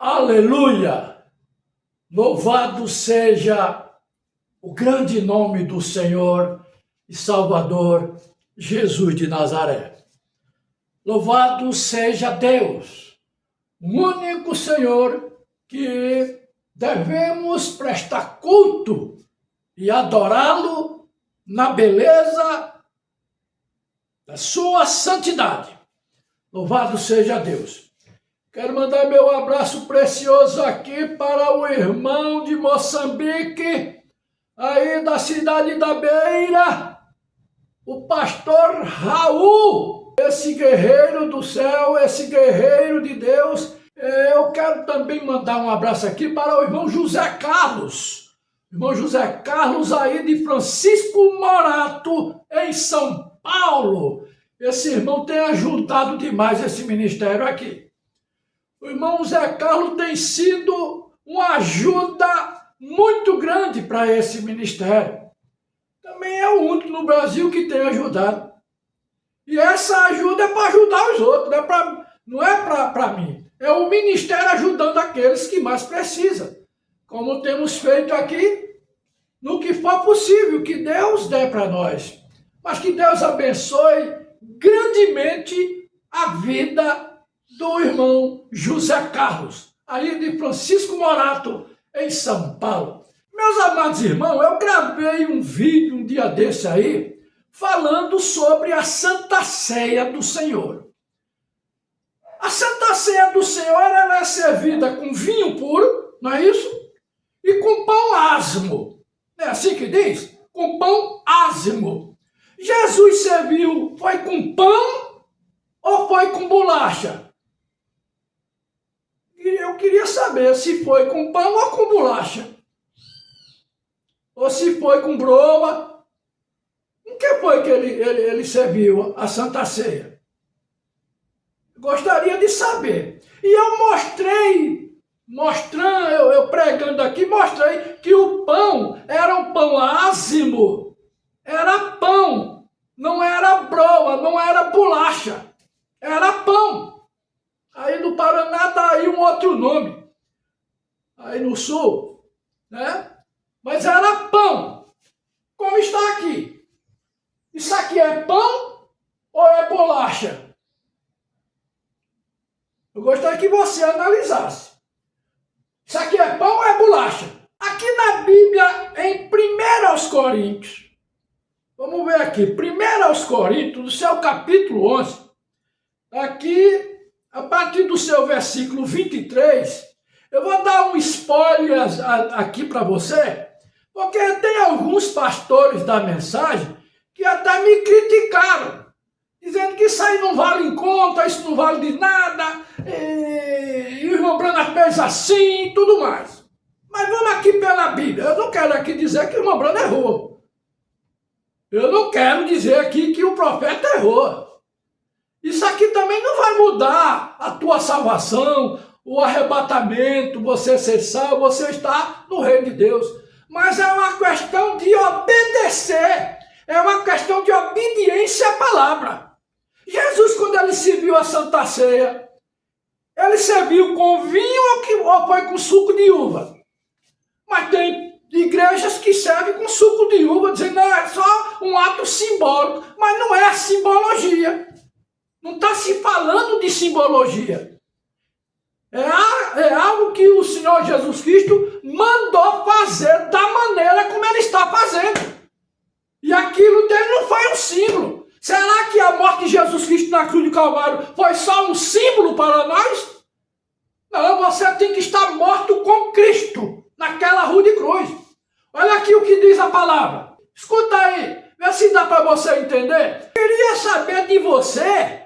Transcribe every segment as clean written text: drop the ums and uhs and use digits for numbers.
Aleluia! Louvado seja o grande nome do Senhor e Salvador Jesus de Nazaré. Louvado seja Deus, o único Senhor que devemos prestar culto e adorá-lo na beleza da sua santidade. Louvado seja Deus. Quero mandar meu abraço precioso aqui para o irmão de Moçambique, aí da cidade da Beira, o pastor Raul, esse guerreiro do céu, esse guerreiro de Deus. Eu quero também mandar um abraço aqui para o irmão José Carlos. Irmão José Carlos aí de Francisco Morato, em São Paulo. Esse irmão tem ajudado demais esse ministério aqui. O irmão José Carlos tem sido uma ajuda muito grande para esse ministério. Também é o único no Brasil que tem ajudado. E essa ajuda é para ajudar os outros, não é para mim. É o ministério ajudando aqueles que mais precisam. Como temos feito aqui, no que for possível, que Deus dê para nós. Mas que Deus abençoe grandemente a vida do irmão José Carlos, aí de Francisco Morato, em São Paulo. Meus amados irmãos, eu gravei um vídeo um dia desse aí, falando sobre a Santa Ceia do Senhor. A Santa Ceia do Senhor, ela é servida com vinho puro, não é isso? E com pão ázimo. Não é assim que diz? Com pão ázimo. Jesus serviu, foi com pão ou foi com bolacha? Eu queria saber se foi com pão ou com bolacha. Ou se foi com broa. O que foi que ele serviu a Santa Ceia? Gostaria de saber. E eu eu pregando aqui, mostrei que o pão era um pão ázimo. Era pão. Não era broa, não era bolacha. Era pão. Aí no Paraná dá aí um outro nome. Aí no sul, né? Mas era pão. Como está aqui? Isso aqui é pão ou é bolacha? Eu gostaria que você analisasse. Isso aqui é pão ou é bolacha? Aqui na Bíblia, em 1 Coríntios, vamos ver aqui, 1 Coríntios, no seu capítulo 11, aqui, a partir do seu versículo 23, eu vou dar um spoiler aqui para você, porque tem alguns pastores da mensagem que até me criticaram, dizendo que isso aí não vale em conta, isso não vale de nada, e o irmão Branham fez assim e tudo mais. Mas vamos aqui pela Bíblia. Eu não quero aqui dizer que o irmão Branham errou. Eu não quero dizer aqui que o profeta errou. Isso aqui também não vai mudar a tua salvação, o arrebatamento, você ser salvo, você está no reino de Deus. Mas é uma questão de obedecer, é uma questão de obediência à palavra. Jesus, quando ele serviu a Santa Ceia, ele serviu com vinho ou foi com suco de uva? Mas tem igrejas que servem com suco de uva, dizendo que é só um ato simbólico, mas não é simbologia. Não está se falando de simbologia. É algo que o Senhor Jesus Cristo mandou fazer da maneira como ele está fazendo. E aquilo dele não foi um símbolo. Será que a morte de Jesus Cristo na cruz do Calvário foi só um símbolo para nós? Não, você tem que estar morto com Cristo naquela rude cruz. Olha aqui o que diz a palavra. Escuta aí, vê se dá para você entender. Eu queria saber de você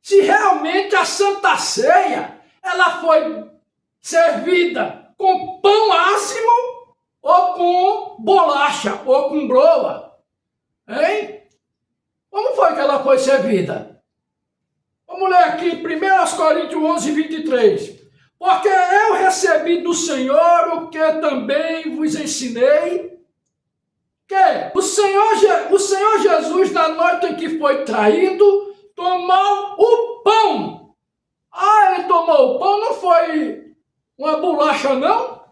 se realmente a Santa Ceia, ela foi servida com pão ázimo ou com bolacha ou com broa. Hein? Como foi que ela foi servida? Vamos ler aqui 1 Coríntios 11, 23. Porque eu recebi do Senhor o que também vos ensinei, que o Senhor Jesus, na noite em que foi traído, tomou o pão. Ele tomou o pão, não foi uma bolacha não?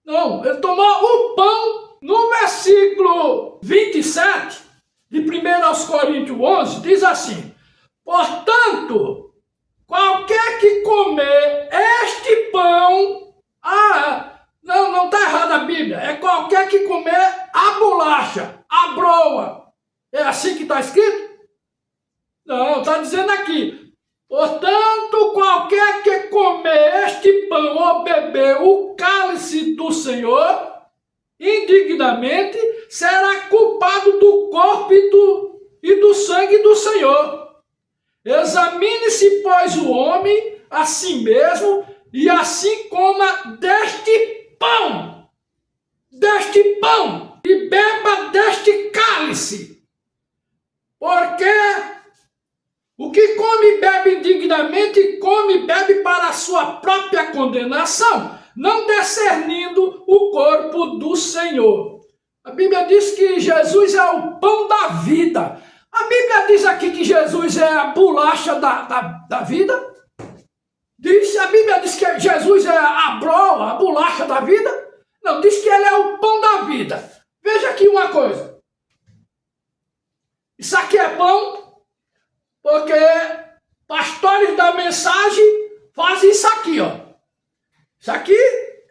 Não, ele tomou o pão. No versículo 27 de 1 aos Coríntios 11, diz assim: portanto, qualquer que comer este pão... não está errado a Bíblia. É qualquer que comer a bolacha, a broa. É assim que está escrito? Não, está dizendo aqui: portanto, qualquer que comer este pão ou beber o cálice do Senhor indignamente, será culpado do corpo e do sangue do Senhor. Examine-se, pois, o homem a si mesmo, e assim coma deste pão, e beba deste cálice. Porque o que come e bebe indignamente, come e bebe para a sua própria condenação, não discernindo o corpo do Senhor. A Bíblia diz que Jesus é o pão da vida. A Bíblia diz aqui que Jesus é a bolacha da vida. A Bíblia diz que Jesus é a broa, a bolacha da vida. Não, diz que ele é o pão da vida. Veja aqui uma coisa. Isso aqui é pão, porque pastores da mensagem fazem isso aqui, ó. Isso aqui,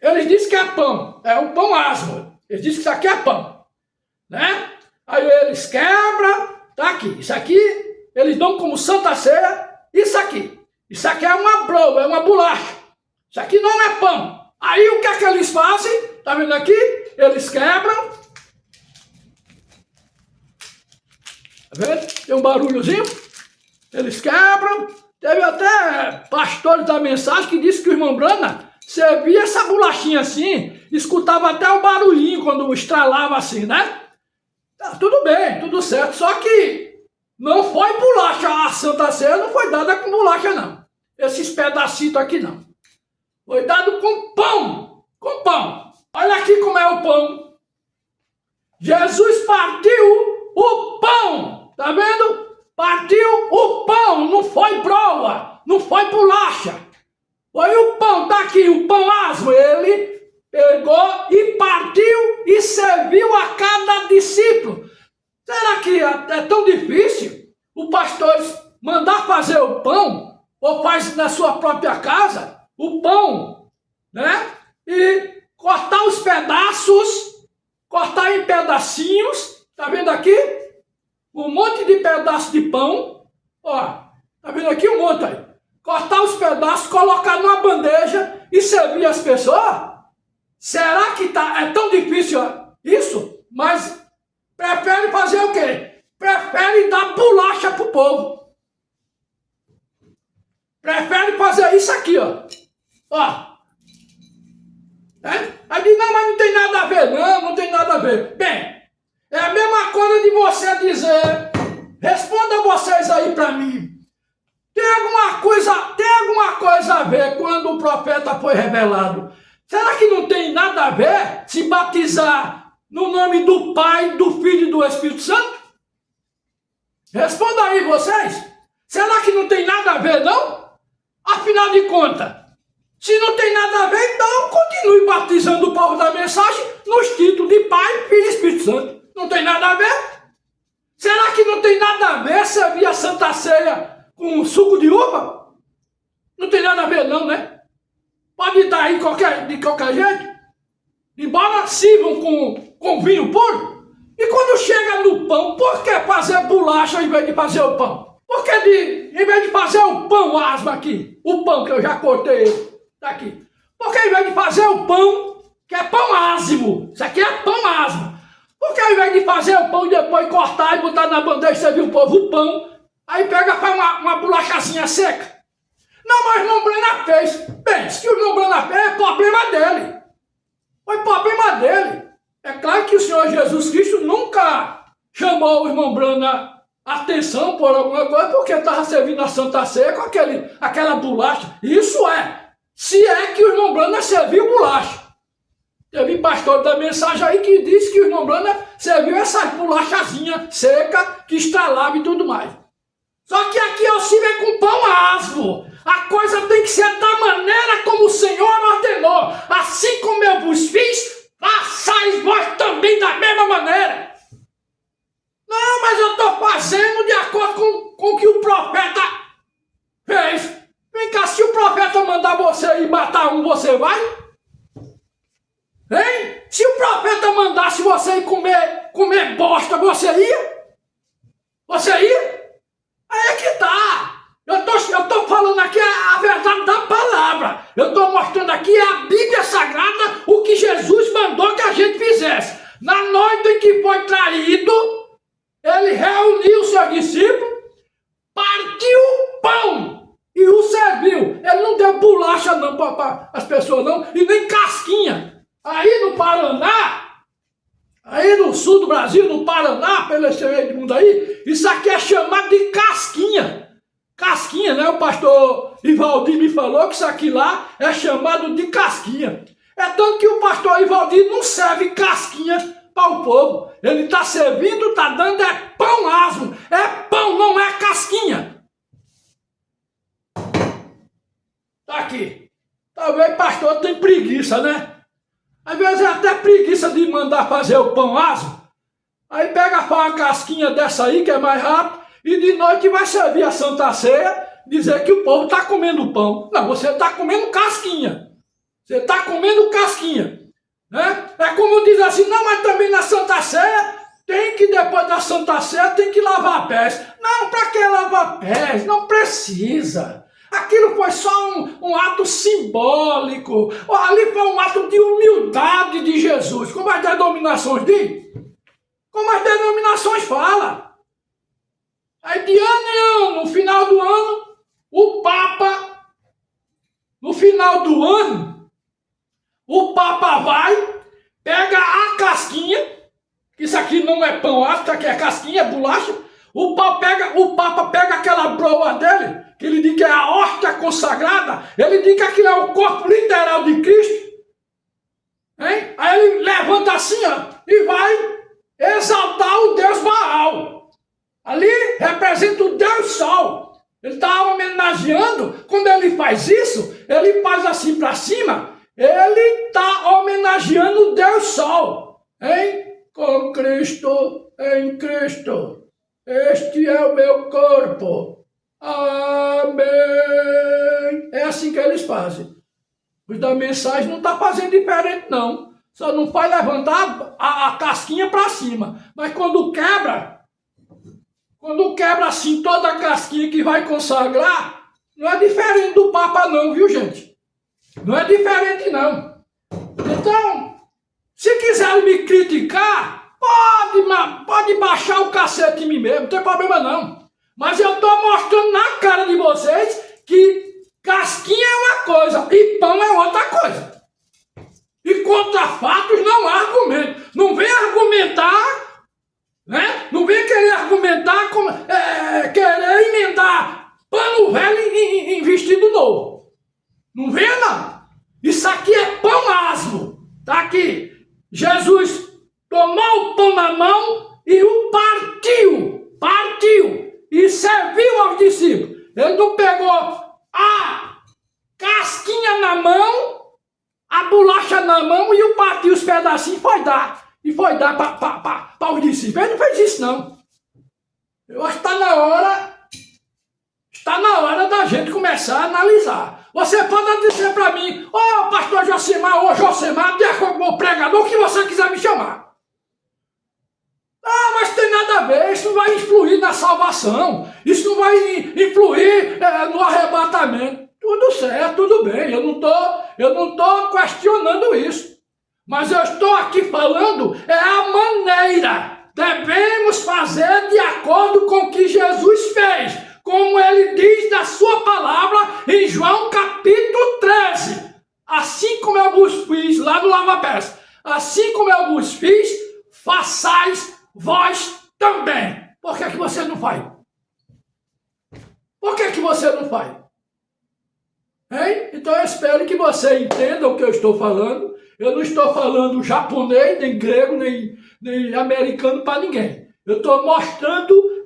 eles dizem que é pão. É o pão asmo. Eles dizem que isso aqui é pão. Né? Aí eles quebram, tá aqui. Isso aqui, eles dão como Santa Ceia. Isso aqui. Isso aqui é uma broa, é uma bolacha. Isso aqui não é pão. Aí o que é que eles fazem? Tá vendo aqui? Eles quebram. Tá vendo? Tem um barulhozinho. Eles quebram. Teve até pastores da mensagem que disse que o irmão Brana servia essa bolachinha assim, escutava até o barulhinho quando estralava assim, né? Tá, tudo bem, tudo certo. Só que não foi bolacha. A Santa Ceia não foi dada com bolacha, não. Esses pedacitos aqui, não. Foi dado com pão. Com pão. Olha aqui como é o pão. Jesus partiu o pão. Tá vendo? Partiu o pão. Não foi broa. Não foi bolacha. Foi o pão. Tá aqui o pão asmo. Ele pegou e partiu e serviu a cada discípulo. Será que é tão difícil o pastor mandar fazer o pão? Ou faz na sua própria casa o pão, né? E cortar os pedaços, cortar em pedacinhos, tá vendo aqui? Um monte de pedaço de pão, ó, tá vendo aqui um monte aí? Cortar os pedaços, colocar numa bandeja e servir as pessoas? Será que é tão difícil isso? Mas prefere fazer o quê? Prefere dar bolacha pro povo. Prefere fazer isso aqui, ó. Ó. Aí diz, não, mas não tem nada a ver. Não tem nada a ver. Bem, é a mesma coisa de você dizer, responda vocês aí pra mim. Tem alguma coisa a ver quando o profeta foi revelado? Será que não tem nada a ver se batizar no nome do Pai, do Filho e do Espírito Santo? Responda aí vocês. Será que não tem nada a ver, não? Afinal de contas, se não tem nada a ver, então continue batizando o povo da mensagem nos títulos de Pai, Filho e Espírito Santo. Não tem nada a ver? Será que não tem nada a ver servir a Santa Ceia com suco de uva? Não tem nada a ver não, né? Pode dar aí de qualquer jeito. Embora sirvam com vinho puro. E quando chega no pão, por que fazer bolacha em vez de fazer o pão? Por que em vez de fazer o pão asmo aqui, o pão que eu já cortei, tá aqui. Por que em vez de fazer o pão, que é pão asmo, isso aqui é pão asmo. Por que ao invés de fazer o pão e depois cortar e botar na bandeja e servir o povo o pão, aí pega para uma bolachazinha seca? Não, mas o irmão Brana fez. Bem, se o irmão Brana fez, é problema dele. Foi problema dele. É claro que o Senhor Jesus Cristo nunca chamou o irmão Brana atenção por alguma coisa, porque estava servindo a Santa Ceia com aquela bolacha. Isso se é que o irmão Brana serviu bolacha. Teve pastor da mensagem aí que disse que o irmão Brana serviu essas bolachazinhas secas, que estralava e tudo mais. Só que aqui eu sirvo com pão asmo. A coisa tem que ser da maneira como o Senhor e matar um, você vai? Hein? Se o profeta mandasse você ir comer bosta, você ia? Você ia? Aí é que tá. Eu tô falando aqui a verdade da palavra. Eu tô mostrando aqui a Bíblia Sagrada, o que Jesus mandou que a gente fizesse. Na noite em que foi traído, ele reuniu seus discípulos, partiu o pão e o serviu. Ele não deu bolacha não para as pessoas não, e nem casquinha. Aí no Paraná, aí no sul do Brasil, no Paraná, pelo esse meio do mundo aí, isso aqui é chamado de casquinha. Casquinha, né? O pastor Ivaldir me falou que isso aqui lá é chamado de casquinha. É tanto que o pastor Ivaldir não serve casquinha para o povo. Ele está servindo, está dando é pão asmo. É pão, não é casquinha. Tá aqui. Talvez o pastor tenha preguiça, né? Às vezes é até preguiça de mandar fazer o pão asmo. Aí pega uma casquinha dessa aí, que é mais rápido, e de noite vai servir a Santa Ceia, dizer que o povo está comendo pão. Não, você está comendo casquinha. Você está comendo casquinha. Né? É como diz assim, não, mas também na Santa Ceia, tem que depois da Santa Ceia, tem que lavar pés. Não, para que lavar pés? Não precisa. Aquilo foi só um ato simbólico. Ali foi um ato de humildade de Jesus. Como as denominações dizem? Como as denominações falam. Aí de ano em ano, no final do ano, o Papa vai, pega a casquinha, que isso aqui não é pão ácido, isso aqui é casquinha, é bolacha. O Papa pega aquela broa dele, que ele diz que é a hóstia consagrada, ele diz que aquilo é o corpo literal de Cristo. Hein? Aí ele levanta assim, ó, e vai exaltar o Deus Baal. Ali representa o Deus Sol. Ele está homenageando. Quando ele faz isso, ele faz assim para cima. Ele está homenageando o Deus Sol. Hein? Com Cristo, em Cristo. Este é o meu corpo. Amém. É assim que eles fazem. Os da mensagem não está fazendo diferente, não. Só não faz levantar a casquinha para cima. Mas quando quebra assim toda a casquinha que vai consagrar, não é diferente do Papa não, viu, gente? Não é diferente, não. Então, se quiserem me criticar, pode baixar o cacete em mim mesmo, não tem problema não. Mas eu estou mostrando na cara de vocês que casquinha é uma coisa e pão é outra coisa. E contra fatos não há argumento. Não vem argumentar, né? Não vem querer argumentar, querer emendar pano velho em vestido novo. Não vem não. Isso aqui é pão asmo. Tá aqui. Jesus tomou o pão na mão e o partiu e serviu aos discípulos. Ele não pegou a casquinha na mão, a bolacha na mão e o partiu os pedacinhos e foi dar para os discípulos. Ele não fez isso não. Eu acho que está na hora da gente começar a analisar. Você pode dizer para mim, pastor Josemar, ou Josemar, de acordo com o pregador, o que você quiser me chamar. Mas tem nada a ver, isso não vai influir na salvação, isso não vai influir no arrebatamento. Tudo certo, tudo bem, eu não tô questionando isso. Mas eu estou aqui falando a maneira. Devemos fazer de acordo com o que Jesus fez, como ele diz na sua palavra em João capítulo 13. Assim como eu vos fiz lá no lava-pés, assim como eu vos fiz, façais vós também. Por que você não faz? Por que você não faz? Hein? Então eu espero que você entenda o que eu estou falando. Eu não estou falando japonês, nem grego, nem americano para ninguém. Eu estou mostrando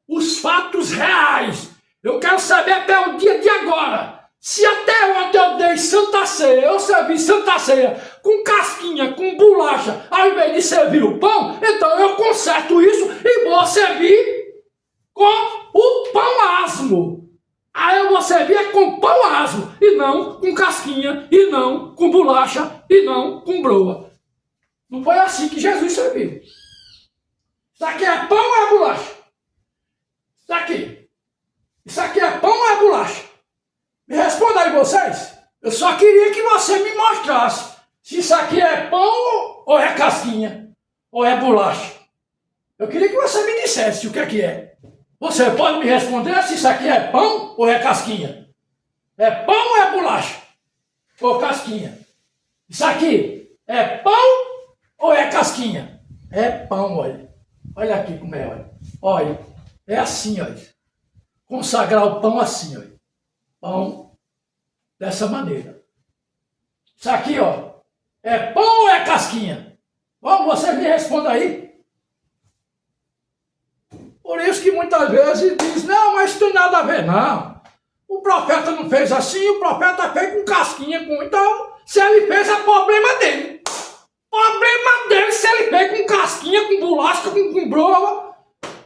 os fatos reais. Eu quero saber até o dia de agora. Se até ontem eu dei Santa Ceia, eu servi Santa Ceia com casquinha, com bolacha, ao invés de servir o pão, então eu conserto isso e vou servir com o pão asmo. Aí eu vou servir com pão asmo, e não com casquinha, e não com bolacha, e não com broa. Não foi assim que Jesus serviu. Isso aqui é pão ou é bolacha? Isso aqui. Isso aqui é pão ou é bolacha? Me responda aí vocês. Eu só queria que você me mostrasse se isso aqui é pão ou é casquinha, ou é bolacha. Eu queria que você me dissesse o que é. Você pode me responder se isso aqui é pão ou é casquinha? É pão ou é bolacha? Ou casquinha? Isso aqui é pão ou é casquinha? É pão, olha. Olha aqui como é, olha. Olha, é assim, olha. Consagrar o pão assim, olha. Pão dessa maneira. Isso aqui, ó. É pão ou é casquinha? Vamos, você me responda aí. Por isso que muitas vezes diz, não, mas isso tem nada a ver, não. O profeta não fez assim, o profeta fez com casquinha, então, se ele fez, é problema dele. Problema dele se ele fez com casquinha, com bolacha, com broa.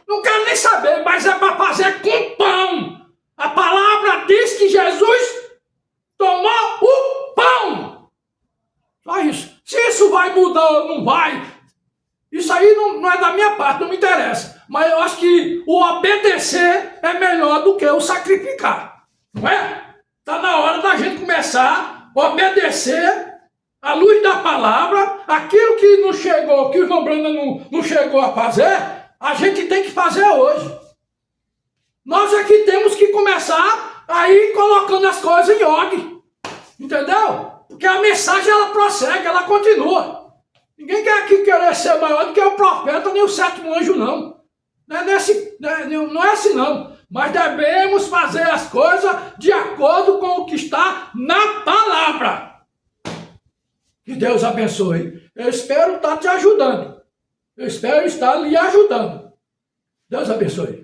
Não quero nem saber, mas é para fazer com pão. A palavra diz que Jesus tomou o pão. Só isso. Se isso vai mudar ou não vai, isso aí não é da minha parte, não me interessa. Mas eu acho que o obedecer é melhor do que o sacrificar. Não é? Está na hora da gente começar a obedecer à luz da palavra. Aquilo que não chegou, que o João Branda não chegou a fazer, a gente tem que fazer hoje. Nós aqui temos que começar a ir colocando as coisas em ordem. Entendeu? Porque a mensagem ela prossegue, ela continua. Ninguém quer aqui querer ser maior do que o profeta nem o sétimo anjo, não. Não é assim, não. Mas devemos fazer as coisas de acordo com o que está na palavra. Que Deus abençoe. Eu espero estar te ajudando. Eu espero estar lhe ajudando. Deus abençoe.